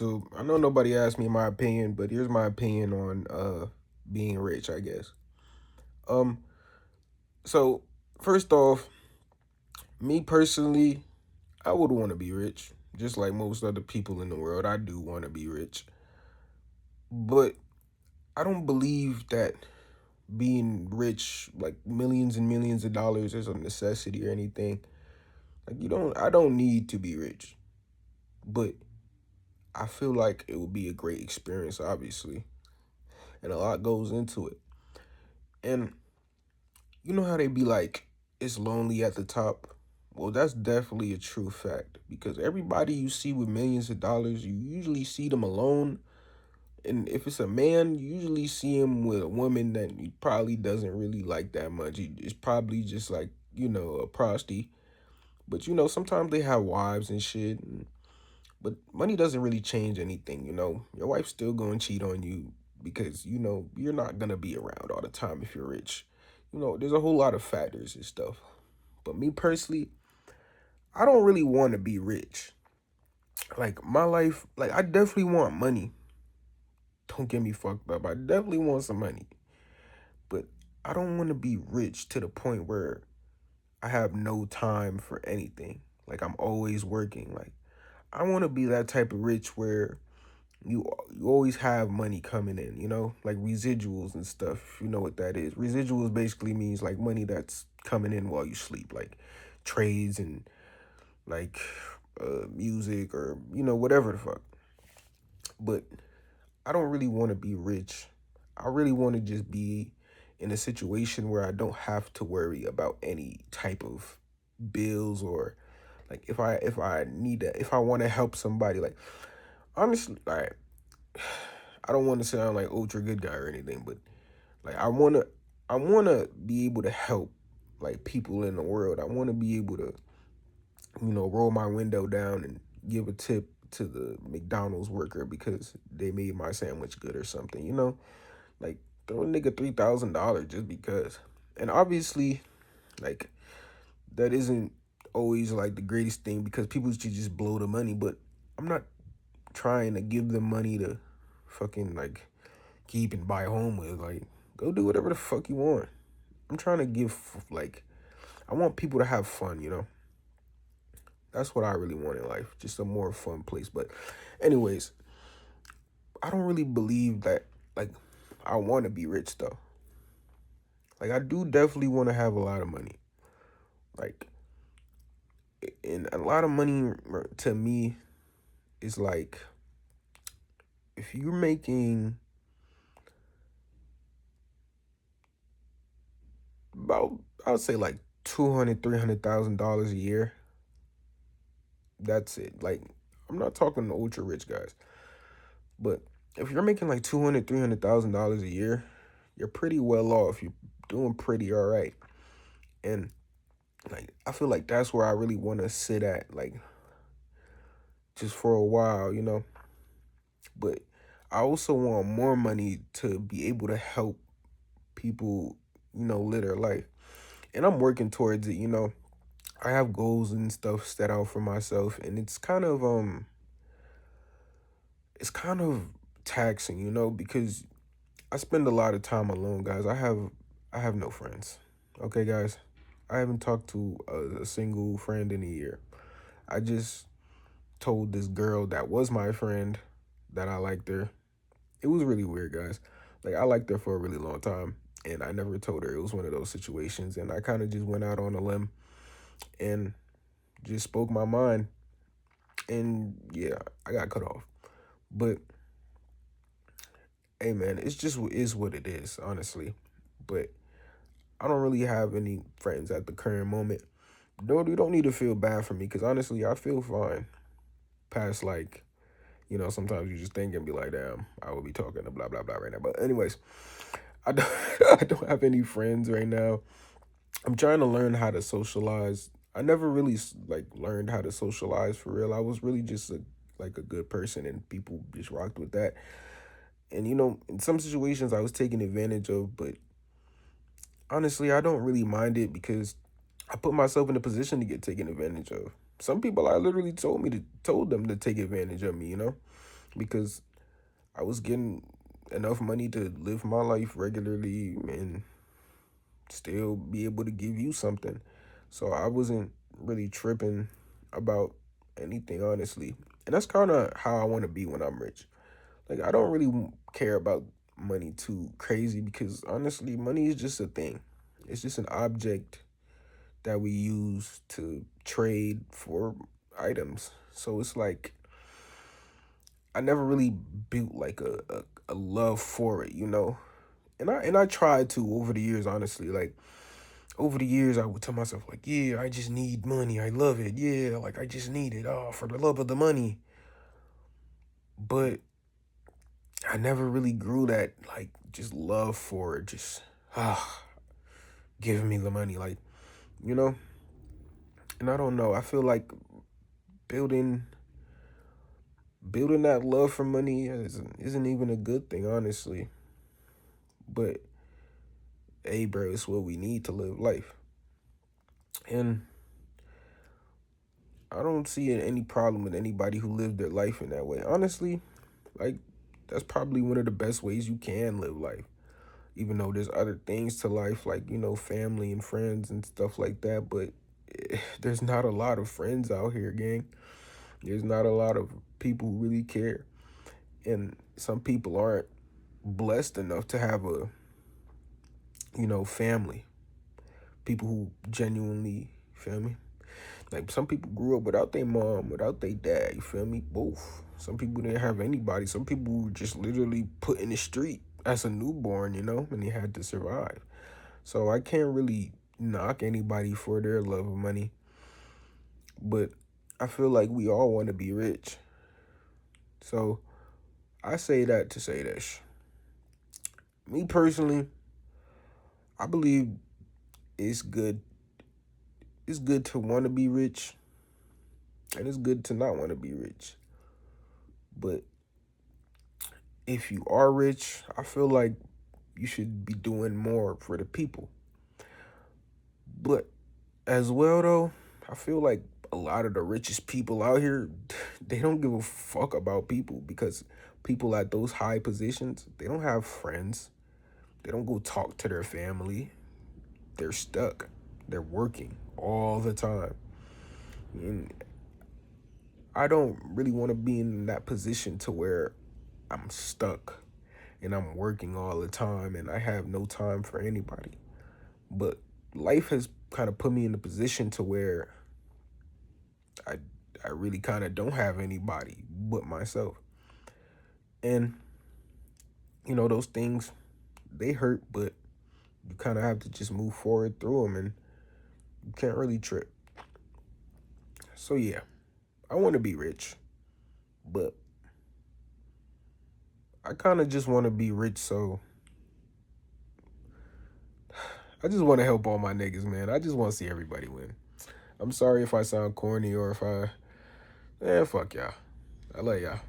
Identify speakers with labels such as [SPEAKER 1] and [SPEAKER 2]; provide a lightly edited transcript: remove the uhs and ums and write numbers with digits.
[SPEAKER 1] So I know nobody asked me my opinion, but here's my opinion on being rich, I guess. Um so first off, me personally, I would want to be rich. Just like most other people in the world, I do want to be rich. But I don't believe that being rich, like millions and millions of dollars, is a necessity or anything. Like I don't need to be rich. But I feel like it would be a great experience, obviously. And a lot goes into it. And you know how they be like, it's lonely at the top? Well, that's definitely a true fact because everybody you see with millions of dollars, you usually see them alone. And if it's a man, you usually see him with a woman that he probably doesn't really like that much. It's probably just like, a prosty. But sometimes they have wives and shit. But money doesn't really change anything. Your wife's still going to cheat on you because, you're not going to be around all the time if you're rich. There's a whole lot of factors and stuff. But me personally, I don't really want to be rich. Like my life, like I definitely want money. Don't get me fucked up. I definitely want some money. But I don't want to be rich to the point where I have no time for anything. Like I'm always working. Like I want to be that type of rich where you always have money coming in, like residuals and stuff. You know what that is. Residuals basically means like money that's coming in while you sleep, like trades and like music or whatever the fuck. But I don't really want to be rich. I really want to just be in a situation where I don't have to worry about any type of bills or like if I need to if I want to help somebody, like honestly, like I don't want to sound like ultra good guy or anything, but like I wanna be able to help like people in the world. I want to be able to roll my window down and give a tip to the McDonald's worker because they made my sandwich good or something. Like throw a nigga $3,000 just because. And obviously, like that isn't always like the greatest thing because people should just blow the money, but I'm not trying to give them money to fucking like keep and buy home with. Like, go do whatever the fuck you want. I'm trying to give like I want people to have fun. That's what I really want in life. Just a more fun place. But anyways, I don't really believe that like I want to be rich though. Like I do definitely want to have a lot of money. Like and a lot of money to me is like if you're making about I would say like 200, $300,000 a year. That's it. Like I'm not talking to ultra rich guys, but if you're making like 200, $300,000 a year, you're pretty well off. You're doing pretty all right. And like I feel like that's where I really want to sit at, like just for a while. But I also want more money to be able to help people, live their life. And I'm working towards it. I have goals and stuff set out for myself, and it's kind of taxing, because I spend a lot of time alone, guys. I have no friends. Okay, guys. I haven't talked to a single friend in a year. I just told this girl that was my friend that I liked her. It was really weird, guys. Like I liked her for a really long time, and I never told her. It was one of those situations, and I kind of just went out on a limb and just spoke my mind. And yeah, I got cut off. But hey, man, it's just is what it is, honestly. But I don't really have any friends at the current moment. You don't need to feel bad for me because honestly, I feel fine. Past like, sometimes you just think and be like, damn, I would be talking to blah blah blah right now. But anyways, I don't, I don't have any friends right now. I'm trying to learn how to socialize. I never really like learned how to socialize for real. I was really just like a good person and people just rocked with that. And in some situations I was taken advantage of, but honestly, I don't really mind it because I put myself in a position to get taken advantage of. Some people I literally told them to take advantage of me. because I was getting enough money to live my life regularly and still be able to give you something. So I wasn't really tripping about anything, honestly. And that's kind of how I want to be when I'm rich. Like, I don't really care about money too crazy because honestly, money is just a thing. It's just an object that we use to trade for items. So it's like I never really built like a love for it, you know? And I tried to over the years, honestly. Like over the years I would tell myself, like, yeah, I just need money. I love it. Yeah, like I just need it. Oh, for the love of the money. But I never really grew that like just love for it, just giving me the money. Like, you know? And I don't know. I feel like building building that love for money isn't even a good thing, honestly. But hey, bro, it's what we need to live life. And I don't see any problem with anybody who lived their life in that way. Honestly, like that's probably one of the best ways you can live life. Even though there's other things to life, like, you know, family and friends and stuff like that. But there's not a lot of friends out here, gang. There's not a lot of people who really care. And some people aren't blessed enough to have a, you know, family. People who genuinely, feel me? Like some people grew up without their mom, without their dad, you feel me? Both. Some people didn't have anybody. Some people were just literally put in the street as a newborn, you know, and they had to survive. So I can't really knock anybody for their love of money, but I feel like we all want to be rich. So I say that to say this. Me personally, I believe it's good. It's good to want to be rich, and it's good to not want to be rich. But if you are rich, I feel like you should be doing more for the people. But as well, though, I feel like a lot of the richest people out here, they don't give a fuck about people because people at those high positions, they don't have friends. They don't go talk to their family. They're stuck. They're working all the time. And I don't really want to be in that position to where I'm stuck and I'm working all the time and I have no time for anybody. But life has kind of put me in a position to where I I really kind of don't have anybody but myself. And you know those things they hurt, but you kind of have to just move forward through them and you can't really trip. So yeah, I want to be rich, but I kind of just want to be rich so I just want to help all my niggas, man. I just want to see everybody win. I'm sorry if I sound corny or if fuck y'all. I love y'all.